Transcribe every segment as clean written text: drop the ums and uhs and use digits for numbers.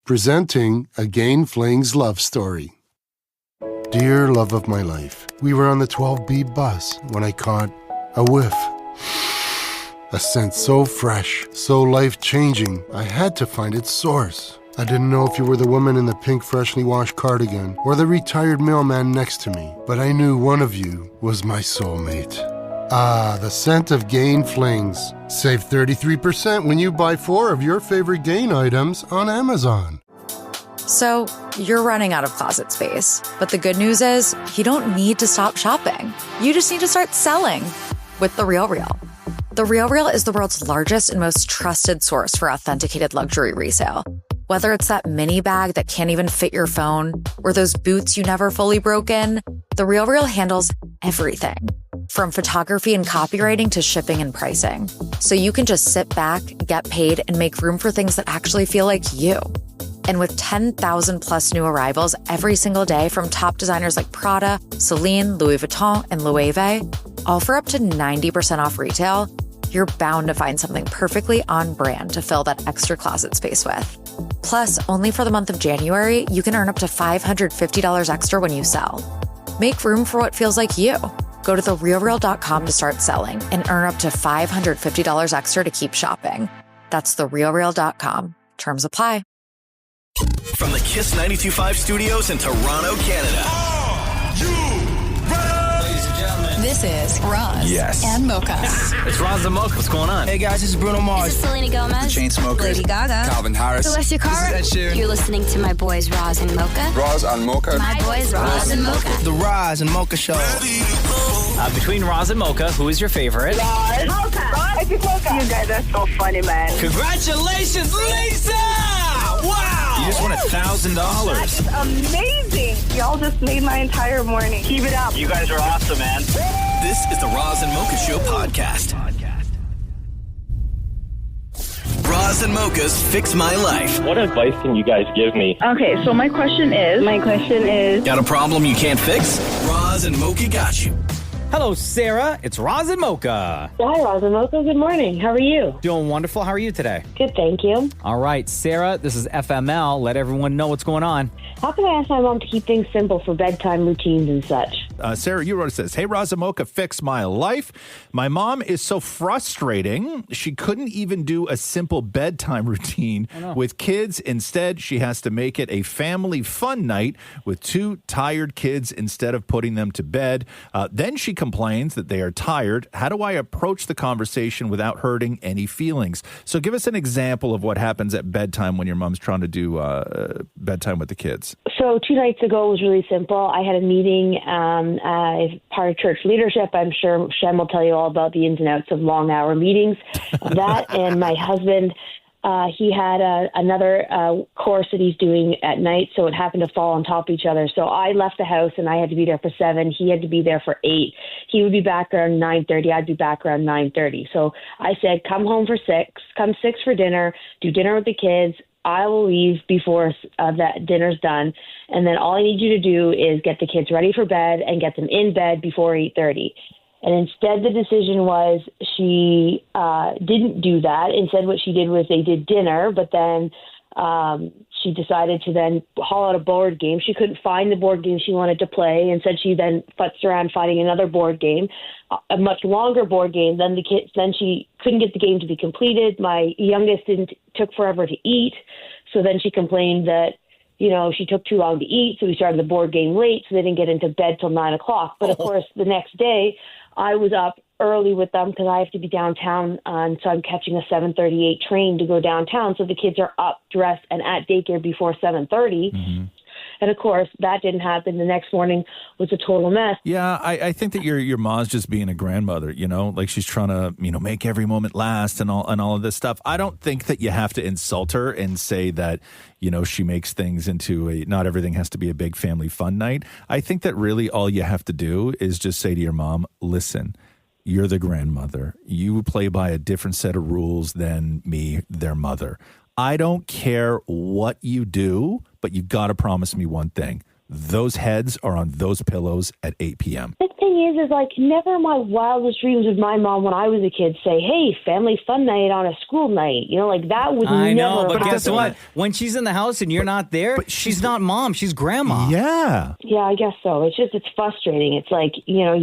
presenting Again Fling's love story. Dear love of my life, we were on the 12B bus when I caught a whiff. A scent so fresh, so life-changing, I had to find its source. I didn't know if you were the woman in the pink freshly washed cardigan or the retired mailman next to me, but I knew one of you was my soulmate. Ah, the scent of Gain Flings. Save 33% when you buy 4 of your favorite Gain items on Amazon. So, you're running out of closet space. But the good news is, you don't need to stop shopping. You just need to start selling with The RealReal. The RealReal is the world's largest and most trusted source for authenticated luxury resale. Whether it's that mini bag that can't even fit your phone, or those boots you never fully broke in, The RealReal handles everything. From photography and copywriting to shipping and pricing. So you can just sit back, get paid, and make room for things that actually feel like you. And with 10,000 plus new arrivals every single day from top designers like Prada, Celine, Louis Vuitton, and Loewe, all for up to 90% off retail, you're bound to find something perfectly on brand to fill that extra closet space with. Plus, only for the month of January, you can earn up to $550 extra when you sell. Make room for what feels like you. Go to therealreal.com to start selling and earn up to $550 extra to keep shopping. That's therealreal.com. Terms apply. From the Kiss 92.5 studios in Toronto, Canada. Are you ready? Ladies and gentlemen. This is Roz and Mocha. It's Roz and Mocha. What's going on? Hey guys, this is Bruno Mars. This is Selena Gomez. The Chainsmokers. Lady Gaga. Calvin Harris. Alessia Cara. This is Ed Sheeran. You're listening to my boys Roz and Mocha. Roz and Mocha. My boys Roz and Mocha. The Roz and Mocha Show. Between Roz and Mocha, who is your favorite? Roz. Mocha. Roz. Mocha. You guys are so funny, man. Congratulations, Lisa! Wow! You just won $1,000. That's amazing. Y'all just made my entire morning. Keep it up. You guys are awesome, man. This is the Roz and Mocha Show podcast. Roz and Mocha's Fix My Life. What advice can you guys give me? Okay, so my question is... Got a problem you can't fix? Roz and Mocha got you. Hello, Sarah. It's Roz and Mocha. Hi, Roz and Mocha. Good morning. How are you? Doing wonderful. How are you today? Good, thank you. All right, Sarah, this is FML. Let everyone know what's going on. How can I ask my mom to keep things simple for bedtime routines and such? Sarah, you wrote it says, "Hey, Roz and Mocha, fix my life. My mom is so frustrating. She couldn't even do a simple bedtime routine with kids. Instead, she has to make it a family fun night with 2 tired kids instead of putting them to bed. Then she complains that they are tired. How do I approach the conversation without hurting any feelings?" So give us an example of what happens at bedtime when your mom's trying to do bedtime with the kids. So 2 nights ago was really simple. I had a meeting as part of church leadership. I'm sure Shem will tell you all about the ins and outs of long hour meetings. That and my husband, he had another course that he's doing at night, so it happened to fall on top of each other. So I left the house and I had to be there for 7. He had to be there for 8. He would be back around 9:30. I'd be back around 9:30. So I said, come home for 6, come 6 for dinner, do dinner with the kids. I will leave before that dinner's done, and then all I need you to do is get the kids ready for bed and get them in bed before 8:30. And instead, the decision was she didn't do that. Instead, what she did was they did dinner, but then she decided to then haul out a board game. She couldn't find the board game she wanted to play. Instead, she then futzed around finding another board game, a much longer board game. Then the kids, then she couldn't get the game to be completed. My youngest took forever to eat. So then she complained that, she took too long to eat. So we started the board game late. So they didn't get into bed till 9 o'clock. But of course, the next day I was up early with them because I have to be downtown. So I'm catching a 7:38 train to go downtown. So the kids are up, dressed, and at daycare before 7:30. Mm-hmm. And of course, that didn't happen. The next morning was a total mess. Yeah, I think that your mom's just being a grandmother, like she's trying to, make every moment last and all of this stuff. I don't think that you have to insult her and say that, she makes things into not everything has to be a big family fun night. I think that really all you have to do is just say to your mom, listen, you're the grandmother. You play by a different set of rules than me, their mother. I don't care what you do, but you got to promise me one thing. Those heads are on those pillows at 8 p.m. The thing thing is like, never in my wildest dreams would my mom, when I was a kid, say, hey, family fun night on a school night. You know, like that would I know, never but guess happen. what? When she's in the house and you're not there, she's not mom, she's grandma. Yeah. Yeah, I guess so. It's frustrating. It's like, you know,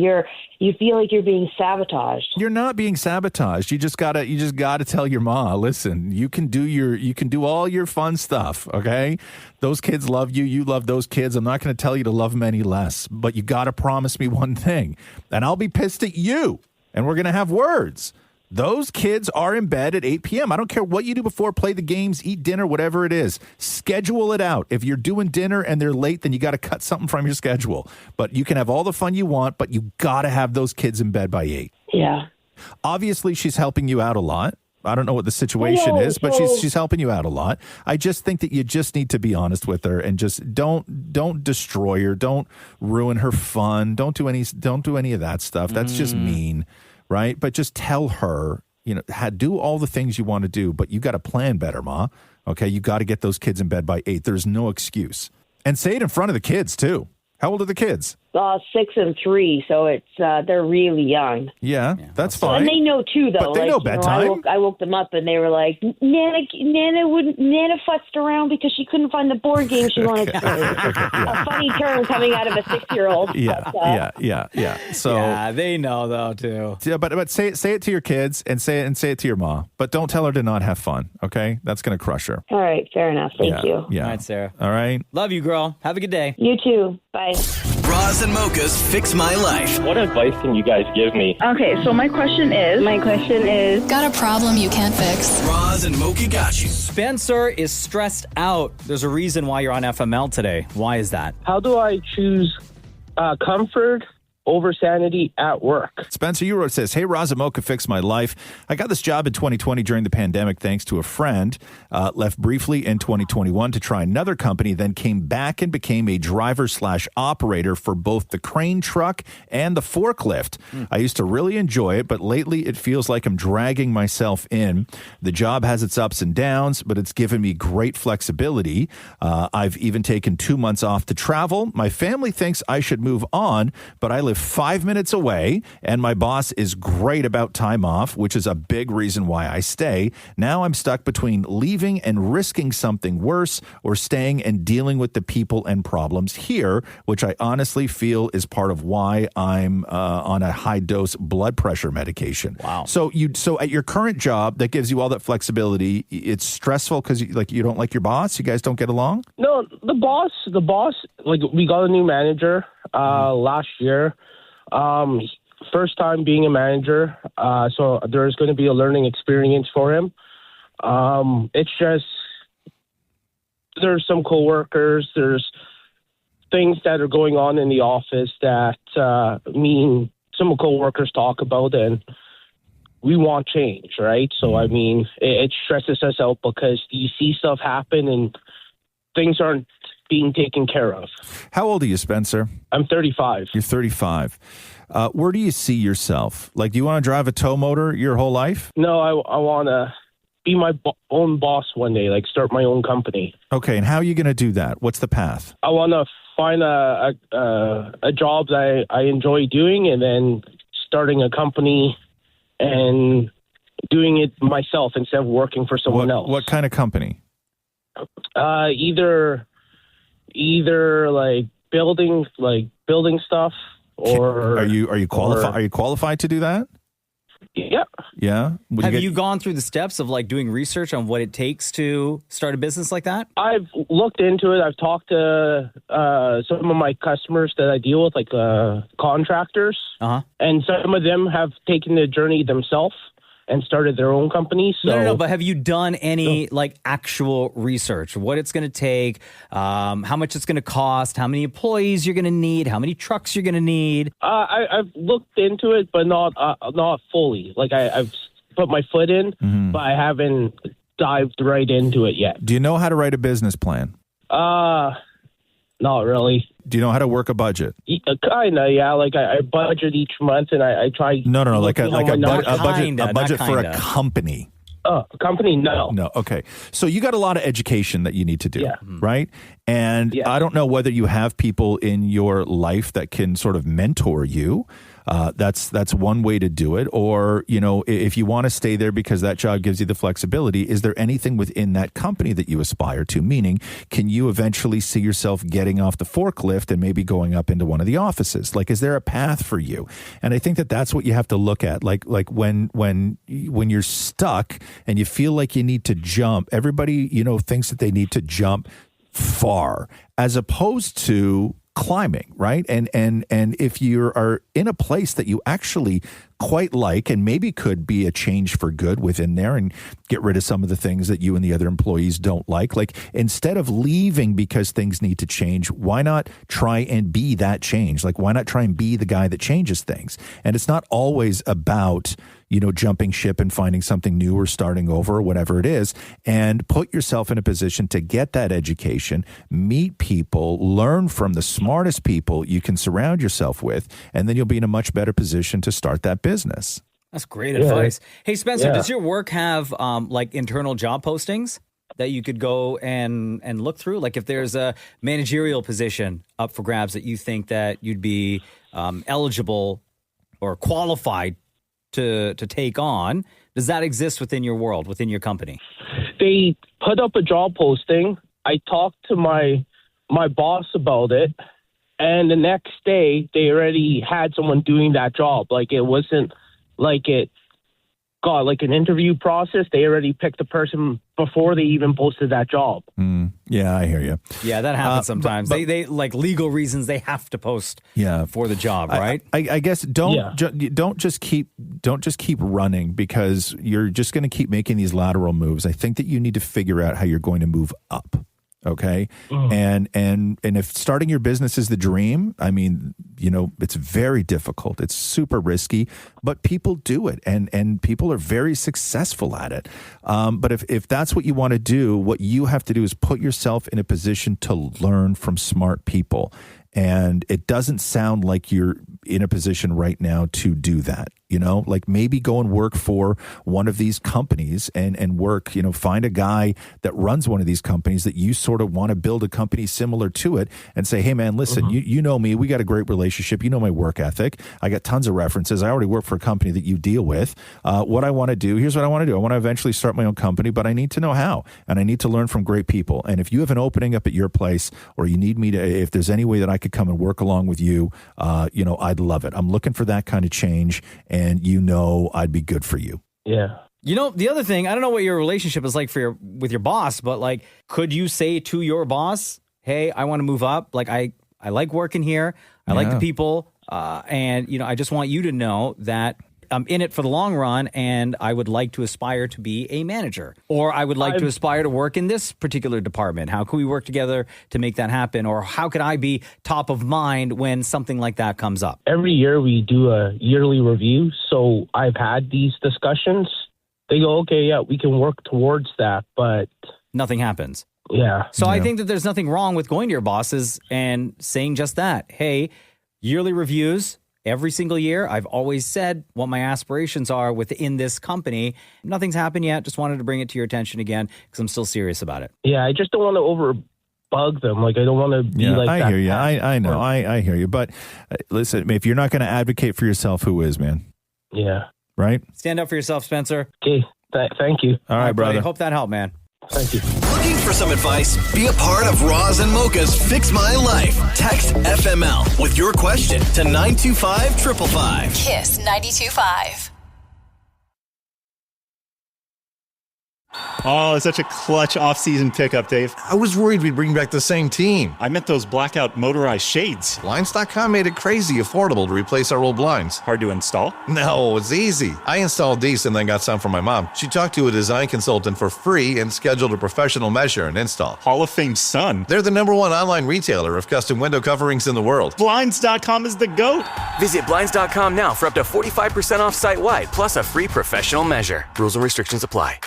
you feel like you're being sabotaged. You're not being sabotaged. You just gotta tell your ma, listen, you can do all your fun stuff, okay? Those kids love you. You love those kids. I'm not going to tell you to love them any less, but you got to promise me one thing, and I'll be pissed at you, and we're going to have words. Those kids are in bed at 8 p.m. I don't care what you do before, play the games, eat dinner, whatever it is. Schedule it out. If you're doing dinner and they're late, then you got to cut something from your schedule. But you can have all the fun you want, but you got to have those kids in bed by 8. Yeah. Obviously, she's helping you out a lot. I don't know what the situation is, but she's helping you out a lot. I just think that you just need to be honest with her and just don't destroy her. Don't ruin her fun. Don't do any of that stuff. That's just mean, right? But just tell her, you know, do all the things you want to do, but you got to plan better, Ma. Okay, you got to get those kids in bed by 8. There's no excuse. And say it in front of the kids too. How old are the kids? 6 and 3, so it's they're really young. Yeah, that's fine. And they know too, though. But they know bedtime. I woke them up and they were like, Nana futzed around because she couldn't find the board game she wanted to play. A funny term coming out of a 6-year-old. Yeah. So yeah, they know though too. Yeah, but say it to your kids and say it to your mom. But don't tell her to not have fun. Okay, that's going to crush her. All right, fair enough. Thank you. Yeah. All right, Sarah. All right. Love you, girl. Have a good day. You too. Bye. Roz and Mocha's Fix My Life. What advice can you guys give me? Okay, so my question is... Got a problem you can't fix? Roz and Mocha got you. Spencer is stressed out. There's a reason why you're on FML today. Why is that? How do I choose comfort over sanity at work? Spencer, you wrote, says, hey, Roz and Mocha, fix my life. I got this job in 2020 during the pandemic thanks to a friend. Left briefly in 2021 to try another company, then came back and became a driver/operator for both the crane truck and the forklift. I used to really enjoy it, but lately it feels like I'm dragging myself in. The job has its ups and downs, but it's given me great flexibility. I've even taken 2 months off to travel. My family thinks I should move on, but I live 5 minutes away, and my boss is great about time off, which is a big reason why I stay. Now I'm stuck between leaving and risking something worse or staying and dealing with the people and problems here, which I honestly feel is part of why I'm on a high-dose blood pressure medication. Wow. So at your current job that gives you all that flexibility, it's stressful because you don't like your boss? You guys don't get along? No, the boss, like we got a new manager last year. First time being a manager, so there's going to be a learning experience for him. It's just there's some coworkers, there's things that are going on in the office that some coworkers talk about, and we want change, right? So I mean, it stresses us out because you see stuff happen and things aren't being taken care of. How old are you, Spencer? I'm 35. You're 35. Where do you see yourself? Like, do you want to drive a tow motor your whole life? No, I want to be my own boss one day, like start my own company. Okay, and how are you going to do that? What's the path? I want to find a job that I enjoy doing and then starting a company and doing it myself instead of working for someone else. What kind of company? Either like building stuff, or are you qualified? Are you qualified to do that? Yeah. Yeah. Have you gone through the steps of like doing research on what it takes to start a business like that? I've looked into it. I've talked to some of my customers that I deal with, like contractors, and some of them have taken the journey themselves and started their own company. So. No, but have you done any like actual research? What it's going to take, how much it's going to cost, how many employees you're going to need, how many trucks you're going to need? I've looked into it, but not fully. Like I've put my foot in, but I haven't dived right into it yet. Do you know how to write a business plan? Not really. Do you know how to work a budget? Kind of, yeah. Like I budget each month, and I try. No. Like a budget for a company. A company? No. Okay. So you got a lot of education that you need to do, right? And I don't know whether you have people in your life that can sort of mentor you. That's one way to do it. Or, if you want to stay there because that job gives you the flexibility, is there anything within that company that you aspire to? Meaning, can you eventually see yourself getting off the forklift and maybe going up into one of the offices? Like, is there a path for you? And I think that that's what you have to look at. Like when you're stuck and you feel like you need to jump, everybody, thinks that they need to jump far as opposed to climbing, right? And if you are in a place that you actually quite like and maybe could be a change for good within there and get rid of some of the things that you and the other employees don't like instead of leaving because things need to change, why not try and be that change? Like, why not try and be the guy that changes things? And it's not always about jumping ship and finding something new or starting over or whatever it is, and put yourself in a position to get that education, meet people, learn from the smartest people you can surround yourself with, and then you'll be in a much better position to start that business. That's great advice. Hey, Spencer, does your work have internal job postings that you could go and look through? Like, if there's a managerial position up for grabs that you think that you'd be eligible or qualified to take on, does that exist within your world, within your company? They put up a job posting. I talked to my boss about it, and the next day they already had someone doing that job. Like, it wasn't like it got like an interview process. They already picked the person before they even posted that job. Yeah, I hear you. Yeah, that happens sometimes. But they like legal reasons they have to post for the job, right? I guess don't just keep running because you're just going to keep making these lateral moves. I think that you need to figure out how you're going to move up. Okay. And if starting your business is the dream, I mean, it's very difficult. It's super risky, but people do it and people are very successful at it. But if that's what you want to do, what you have to do is put yourself in a position to learn from smart people. And it doesn't sound like you're in a position right now to do that. Like maybe go and work for one of these companies and work, find a guy that runs one of these companies that you sort of want to build a company similar to it and say, hey man, listen, you know me, we got a great relationship. You know my work ethic. I got tons of references. I already work for a company that you deal with. What I want to do, here's what I want to do. I want to eventually start my own company, but I need to know how, and I need to learn from great people. And if you have an opening up at your place or you need me to, if there's any way that I could come and work along with you, I'd love it. I'm looking for that kind of change. And I'd be good for you. Yeah. The other thing, I don't know what your relationship is like with your boss, but like, could you say to your boss, hey, I want to move up. Like, I like working here. I like the people. And, I just want you to know that I'm in it for the long run and I would like to aspire to be a manager, or I would like to aspire to work in this particular department. How can we work together to make that happen? Or how could I be top of mind when something like that comes up? Every year we do a yearly review. So I've had these discussions. They go, okay, yeah, we can work towards that, but nothing happens. Yeah. So I think that there's nothing wrong with going to your bosses and saying just that. Hey, yearly reviews. Every single year, I've always said what my aspirations are within this company. Nothing's happened yet. Just wanted to bring it to your attention again because I'm still serious about it. Yeah, I just don't want to overbug them. Like, I don't want to be like that. I hear you. I know. I hear you. But listen, if you're not going to advocate for yourself, who is, man? Yeah. Right? Stand up for yourself, Spencer. Okay. Thank you. All right, brother. Buddy. Hope that helped, man. Thank you. Looking for some advice? Be a part of Roz and Mocha's Fix My Life. Text FML with your question to 925-555. Kiss 92.5. Oh, it's such a clutch off-season pickup, Dave. I was worried we'd bring back the same team. I meant those blackout motorized shades. Blinds.com made it crazy affordable to replace our old blinds. Hard to install? No, it's easy. I installed these and then got some for my mom. She talked to a design consultant for free and scheduled a professional measure and install. Hall of Fame son. They're the #1 online retailer of custom window coverings in the world. Blinds.com is the GOAT. Visit Blinds.com now for up to 45% off site-wide, plus a free professional measure. Rules and restrictions apply.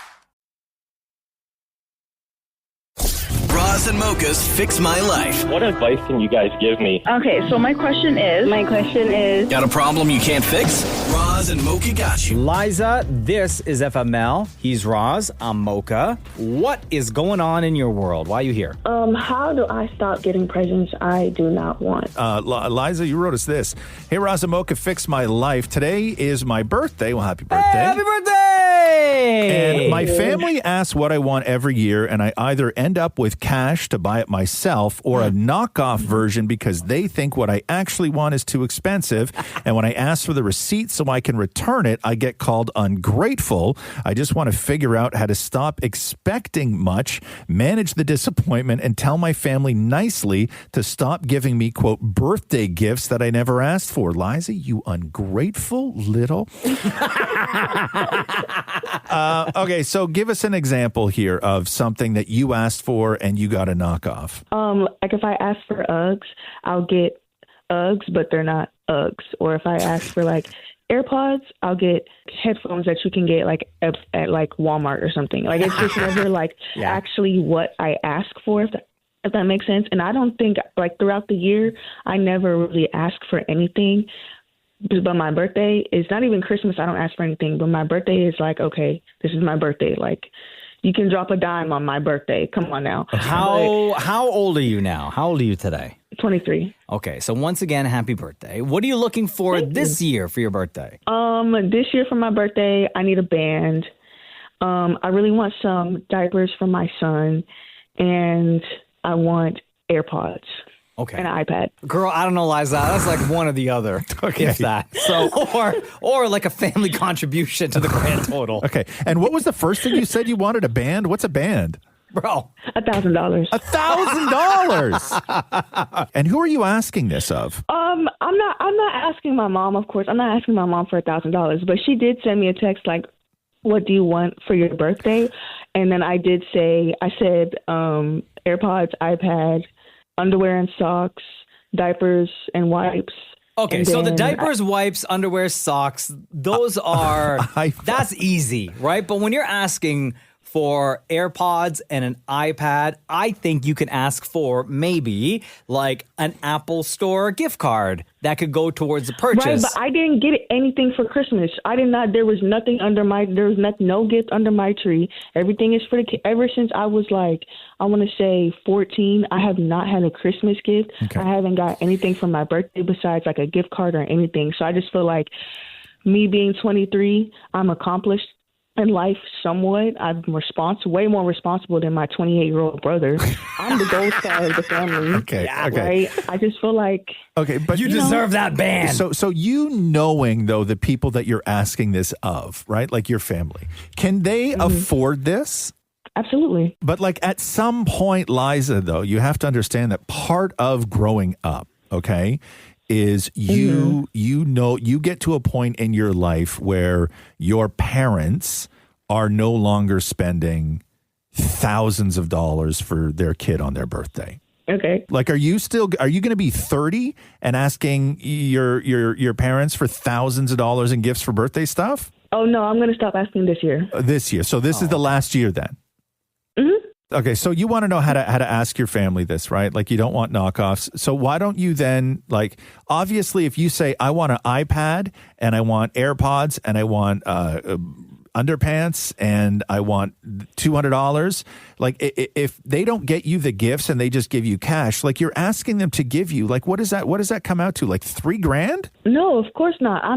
Roz and Mocha's Fix My Life. What advice can you guys give me? Okay, so my question is... Got a problem you can't fix? Roz and Mocha got you. Liza, this is FML. He's Roz. I'm Mocha. What is going on in your world? Why are you here? How do I stop getting presents I do not want? Liza, you wrote us this. Hey, Roz and Mocha, fix my life. Today is my birthday. Well, happy birthday. Hey, happy birthday! And my family asks what I want every year, and I either end up with cash to buy it myself or a knockoff version because they think what I actually want is too expensive. And when I ask for the receipt so I can return it, I get called ungrateful. I just want to figure out how to stop expecting much, manage the disappointment, and tell my family nicely to stop giving me, quote, birthday gifts that I never asked for. Liza, you ungrateful little... Okay, so give us an example here of something that you asked for and you got a knockoff. Like if I ask for Uggs, I'll get Uggs, but they're not Uggs. Or if I ask for like AirPods, I'll get headphones that you can get like at like Walmart or something. Like it's just never like actually what I ask for, if that makes sense. And I don't think like throughout the year, I never really ask for anything. But my birthday is not even Christmas. I don't ask for anything. But my birthday is like, okay, this is my birthday. Like, you can drop a dime on my birthday. Come on now. How old are you now? How old are you today? 23. Okay, so once again, happy birthday. What are you looking for this year for your birthday? This year for my birthday, I need a band. I really want some diapers for my son, and I want AirPods. Okay. And an iPad. Girl, I don't know, Liza. That's like one or the other. Okay. If that. So, or like a family contribution to the grand total. Okay. And what was the first thing you said you wanted? A band? What's a band? Bro. $1,000. $1,000. And who are you asking this of? I'm not asking my mom, of course. I'm not asking my mom for $1,000, but she did send me a text like, what do you want for your birthday? And then I said AirPods, iPad, underwear and socks, diapers and wipes. Okay, so the diapers, wipes, underwear, socks, those are, that's easy, right? But when you're asking for AirPods and an iPad, I think you can ask for maybe like an Apple Store gift card that could go towards the purchase. Right, but I didn't get anything for Christmas. There was nothing no gift under my tree. Everything is for the kids. Ever since I was like, I want to say 14, I have not had a Christmas gift. Okay. I haven't got anything for my birthday besides like a gift card or anything. So I just feel like me being 23, I'm accomplished in life somewhat. I'm way more responsible than my 28-year-old brother. I'm the gold star of the family. Okay. Right? I just feel like but you deserve that band. So you knowing though the people that you're asking this of, right? Like your family, can they afford this? Absolutely. But like at some point, Liza, though, you have to understand that part of growing up, okay, is you get to a point in your life where your parents are no longer spending thousands of dollars for their kid on their birthday. Okay. Like, are you going to be 30 and asking your parents for thousands of dollars in gifts for birthday stuff? Oh, no, I'm going to stop asking this year. So this is the last year then? Mm-hmm. Okay, so you want to know how to ask your family this, right? Like you don't want knockoffs. So why don't you then, like, obviously if you say, I want an iPad and I want AirPods and I want underpants and I want $200, like if they don't get you the gifts and they just give you cash, like you're asking them to give you, like what does that come out to? Like $3,000? No, of course not. I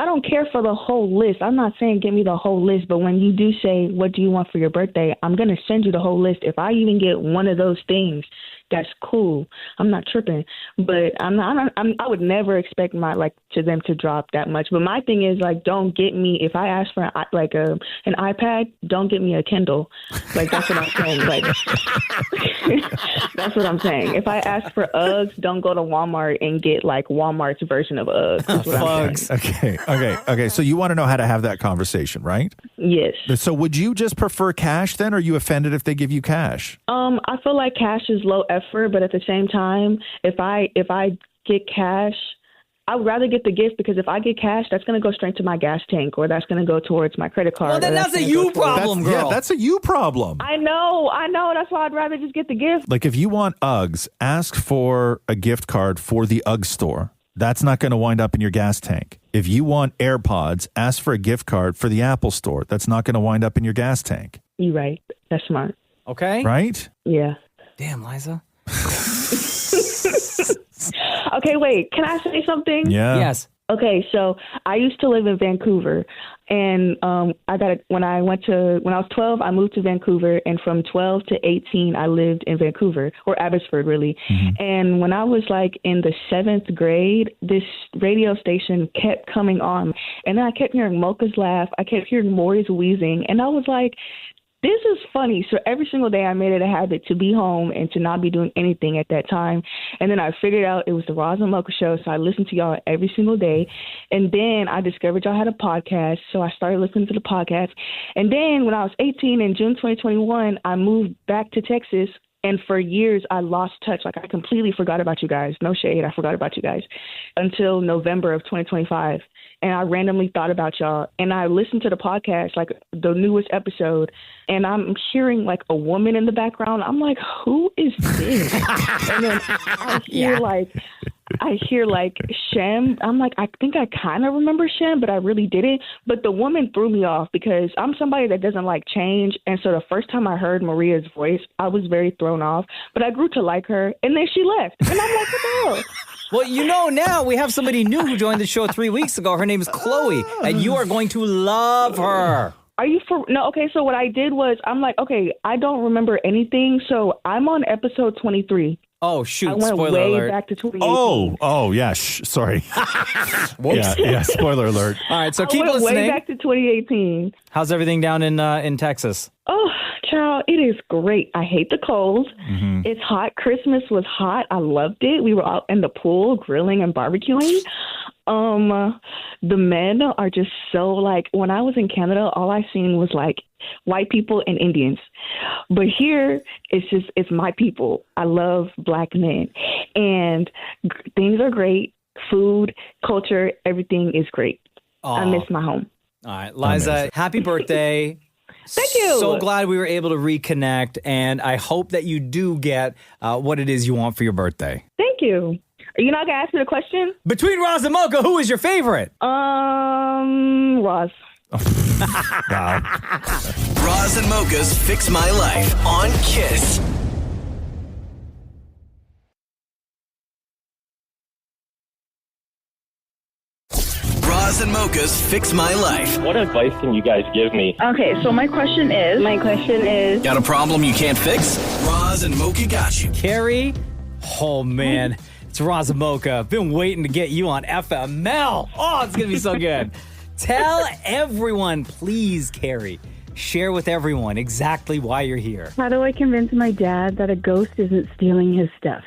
don't care for the whole list. I'm not saying give me the whole list, but when you do say what do you want for your birthday, I'm going to send you the whole list. If I even get one of those things, that's cool. I'm not tripping, but I would never expect them to drop that much. But my thing is like, don't get me, if I ask for an iPad, don't get me a Kindle. Like that's what I'm saying. Like that's what I'm saying. If I ask for Uggs, don't go to Walmart and get like Walmart's version of Uggs. That's what I'm saying. Okay. So you want to know how to have that conversation, right? Yes. So would you just prefer cash then? Or are you offended if they give you cash? I feel like cash is low effort, but at the same time, if I get cash, I would rather get the gift because if I get cash, that's going to go straight to my gas tank or that's going to go towards my credit card. Well, then that's a you problem, girl. Yeah, that's a you problem. I know. That's why I'd rather just get the gift. Like if you want Uggs, ask for a gift card for the Ugg store. That's not going to wind up in your gas tank. If you want AirPods, ask for a gift card for the Apple Store. That's not going to wind up in your gas tank. You're right. That's smart. Okay. Right? Yeah. Damn, Liza. Okay, wait. Can I say something? Yeah. Yes. Okay, so I used to live in Vancouver, and when I was 12, I moved to Vancouver, and from 12 to 18, I lived in Vancouver, or Abbotsford, really. And when I was like in the 7th grade, this radio station kept coming on, and then I kept hearing Mocha's laugh. I kept hearing Maury's wheezing, and I was like, this is funny. So every single day I made it a habit to be home and to not be doing anything at that time. And then I figured out it was the Roz and Mocha show. So I listened to y'all every single day. And then I discovered y'all had a podcast. So I started listening to the podcast. And then when I was 18 in June 2021, I moved back to Texas. And for years, I lost touch. Like, I completely forgot about you guys. No shade. I forgot about you guys until November of 2025. And I randomly thought about y'all. And I listened to the podcast, like the newest episode, and I'm hearing like a woman in the background. I'm like, who is this? And then I hear like Shem. I'm like, I think I kind of remember Shem, but I really didn't. But the woman threw me off because I'm somebody that doesn't like change. And so the first time I heard Maria's voice, I was very thrown off. But I grew to like her, and then she left. And I'm like, what the hell? Well, you know, now we have somebody new who joined the show 3 weeks ago. Her name is Chloe, and you are going to love her. Are you for no? Okay, so what I did was I'm like, okay, I don't remember anything, so I'm on episode 23. Oh shoot! I went Spoiler way alert. back to 2018. Oh, yeah. Sorry. yeah. Spoiler alert. All right, so I keep went listening. way back to 2018. How's everything down in Texas? Oh, child, it is great. I hate the cold. Mm-hmm. It's hot. Christmas was hot. I loved it. We were out in the pool grilling and barbecuing. The men are just so like, when I was in Canada, all I seen was like white people and Indians. But here, it's my people. I love black men. And things are great. Food, culture, everything is great. I miss my home. All right, Liza, happy birthday. Thank you. So glad we were able to reconnect, and I hope that you do get what it is you want for your birthday. Thank you. Are you not going to ask me the question? Between Roz and Mocha, who is your favorite? Roz. Wow. Roz and Mocha's Fix My Life on Kiss. Roz and Mocha's Fix My Life. What advice can you guys give me? Okay, so my question is... Got a problem you can't fix? Roz and Mocha got you. Carrie? Oh, man. It's Roz and Mocha. Been waiting to get you on FML. Oh, it's going to be so good. Tell everyone, please, Carrie. Share with everyone exactly why you're here. How do I convince my dad that a ghost isn't stealing his stuff?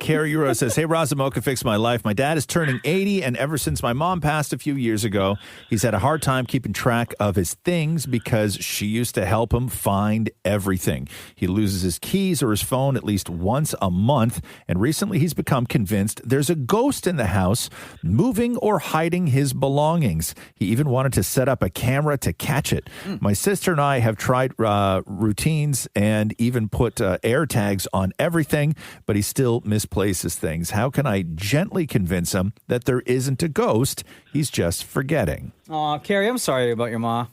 Carrie Euro says, hey, Roz and Mocha, Fix My Life. My dad is turning 80, and ever since my mom passed a few years ago, he's had a hard time keeping track of his things because she used to help him find everything. He loses his keys or his phone at least once a month, and recently he's become convinced there's a ghost in the house moving or hiding his belongings. He even wanted to set up a camera to catch it. My sister and I have tried routines and even put air tags on everything, but he still misplaces things. How can I gently convince him that there isn't a ghost? He's just forgetting. Oh, Carrie, I'm sorry about your ma.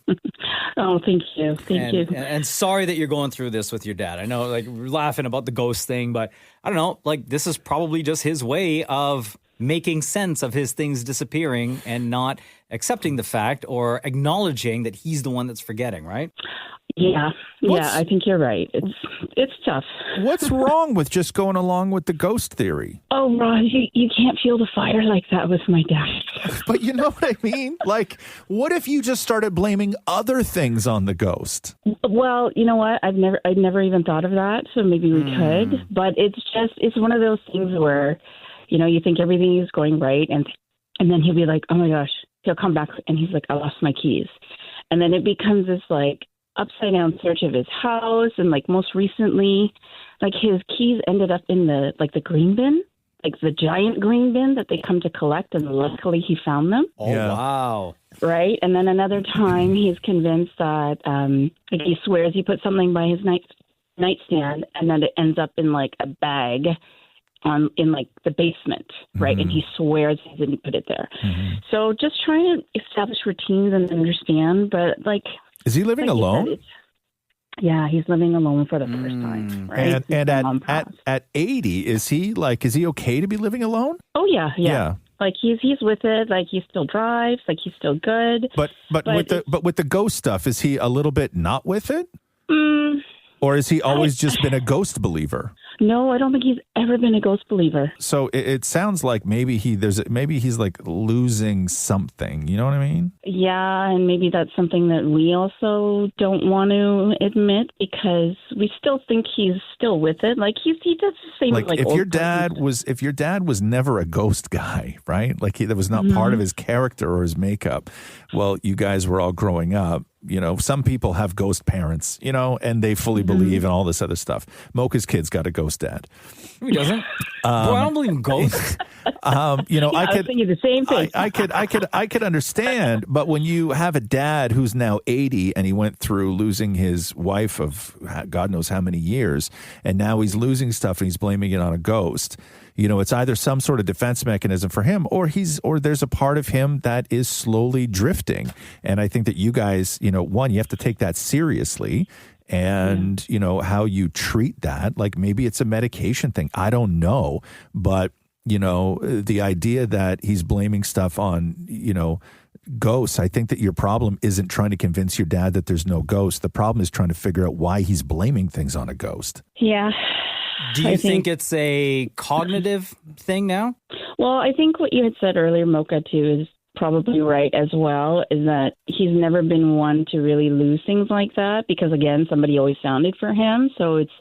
Oh, thank you. Thank you. And sorry that you're going through this with your dad. I know, like, we're laughing about the ghost thing, but I don't know, like, this is probably just his way of making sense of his things disappearing and not accepting the fact or acknowledging that he's the one that's forgetting, right? Yeah, I think you're right. It's tough. What's wrong with just going along with the ghost theory? Oh, Ron, you can't feel the fire like that with my dad. But you know what I mean? Like, what if you just started blaming other things on the ghost? Well, you know what? I'd never even thought of that, so maybe we could. But it's one of those things where, you know, you think everything is going right, and then he'll be like, oh my gosh, he'll come back and he's like, I lost my keys. And then it becomes this like upside down search of his house. And like most recently, like his keys ended up in the green bin, like the giant green bin that they come to collect. And luckily he found them. Oh, yeah. Wow. Right. And then another time he's convinced that like he swears he put something by his nightstand and then it ends up in like a bag in like the basement, right? And he swears he didn't put it there. So just trying to establish routines and understand, but like, is he living alone? Yeah, he's living alone for the first time, right? And at 80, is he okay to be living alone? Oh yeah. Like he's with it. Like he still drives. Like he's still good. But with the ghost stuff, is he a little bit not with it? Or has he always just been a ghost believer? No, I don't think he's ever been a ghost believer. So it sounds like maybe he's like losing something. You know what I mean? Yeah, and maybe that's something that we also don't want to admit because we still think he's still with it. Like he does the same. Like if your dad was never a ghost guy, right? Like that was not part of his character or his makeup. Well, you guys were all growing up. You know, some people have ghost parents, you know, and they fully believe in all this other stuff. Mocha's kid's got a ghost dad. He doesn't. Boy, I don't believe in ghosts. You know, I was thinking the same thing. I could understand, but when you have a dad who's now 80 and he went through losing his wife of God knows how many years, and now he's losing stuff and he's blaming it on a ghost. You know, it's either some sort of defense mechanism for him or there's a part of him that is slowly drifting. And I think that you guys, you know, one, you have to take that seriously and, you know, how you treat that. Like maybe it's a medication thing. I don't know. But, you know, the idea that he's blaming stuff on, you know, ghosts, I think that your problem isn't trying to convince your dad that there's no ghost. The problem is trying to figure out why he's blaming things on a ghost. Yeah. Do you think it's a cognitive thing now? Well, I think what you had said earlier, Mocha, too, is probably right as well, is that he's never been one to really lose things like that because, again, somebody always found it for him. So it's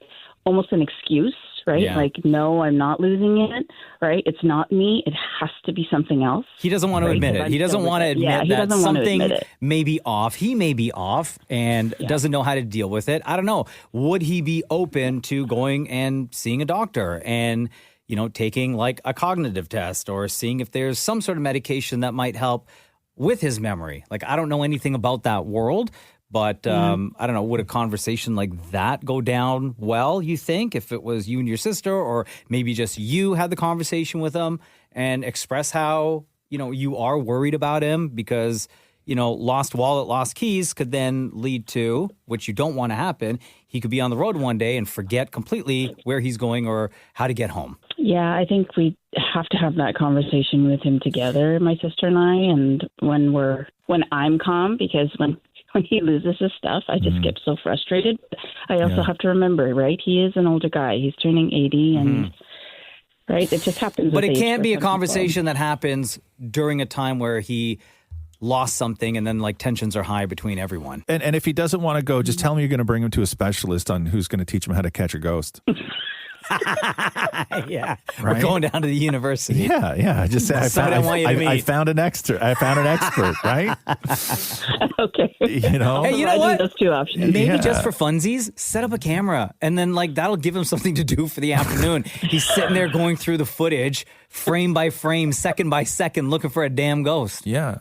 almost an excuse, right? Yeah. Like, no, I'm not losing it, right? It's not me. It has to be something else. He doesn't want to admit it. He doesn't want to admit that something may be off. He may be off and doesn't know how to deal with it. I don't know. Would he be open to going and seeing a doctor and, you know, taking like a cognitive test or seeing if there's some sort of medication that might help with his memory? Like, I don't know anything about that world. But I don't know, would a conversation like that go down well, you think, if it was you and your sister, or maybe just you had the conversation with him and express how, you know, you are worried about him because, you know, lost wallet, lost keys could then lead to, which you don't want to happen, he could be on the road one day and forget completely where he's going or how to get home. Yeah, I think we have to have that conversation with him together, my sister and I, and when I'm calm, because when he loses his stuff, I just get so frustrated. I also have to remember, right? He is an older guy. He's turning 80 and, right? It just happens. But it can't be a conversation that happens during a time where he lost something and then like tensions are high between everyone. And if he doesn't want to go, just tell him you're going to bring him to a specialist on who's going to teach him how to catch a ghost. Yeah, right? We're going down to the university. Yeah. Just say I found an expert. Right? Okay. You know. Hey, you know what? Those two options. Maybe just for funsies, set up a camera, and then like that'll give him something to do for the afternoon. He's sitting there going through the footage, frame by frame, second by second, looking for a damn ghost. Yeah.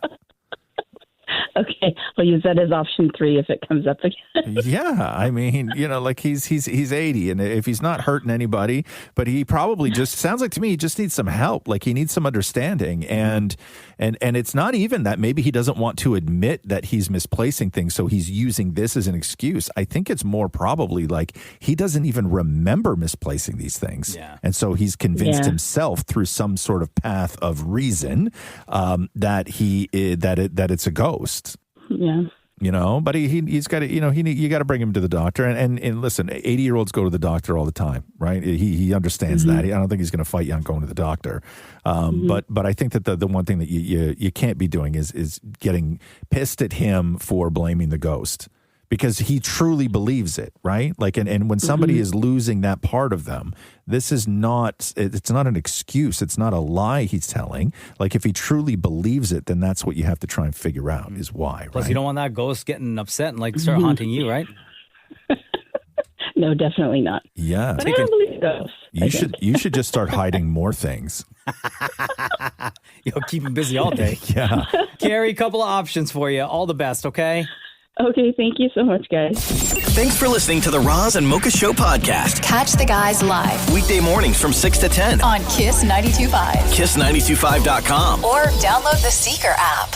Okay, I'll use that as option 3 if it comes up again. Yeah, I mean, you know, like he's 80, and if he's not hurting anybody, but he probably just sounds like to me he just needs some help. Like he needs some understanding, and it's not even that maybe he doesn't want to admit that he's misplacing things, so he's using this as an excuse. I think it's more probably like he doesn't even remember misplacing these things, and so he's convinced himself through some sort of path of reason that it's a ghost. Yeah. You know, but he's got to, you know, you got to bring him to the doctor. And listen, 80-year-olds go to the doctor all the time, right? He understands that. I don't think he's going to fight you on going to the doctor. But I think that the one thing that you can't be doing is getting pissed at him for blaming the ghost, because he truly believes it, right? Like, and when somebody is losing that part of them, it's not an excuse. It's not a lie he's telling. Like, if he truly believes it, then that's what you have to try and figure out is why, right? Plus, you don't want that ghost getting upset and like start haunting you, right? No, definitely not. Yeah. But I don't believe ghosts. You should just start hiding more things. You'll keep him busy all day. Yeah. Carrie, a couple of options for you. All the best, okay? Okay, thank you so much, guys. Thanks for listening to the Roz and Mocha Show podcast. Catch the guys live Weekday mornings from 6 to 10 on Kiss 92.5. KISS925.com. Or download the Seeker app.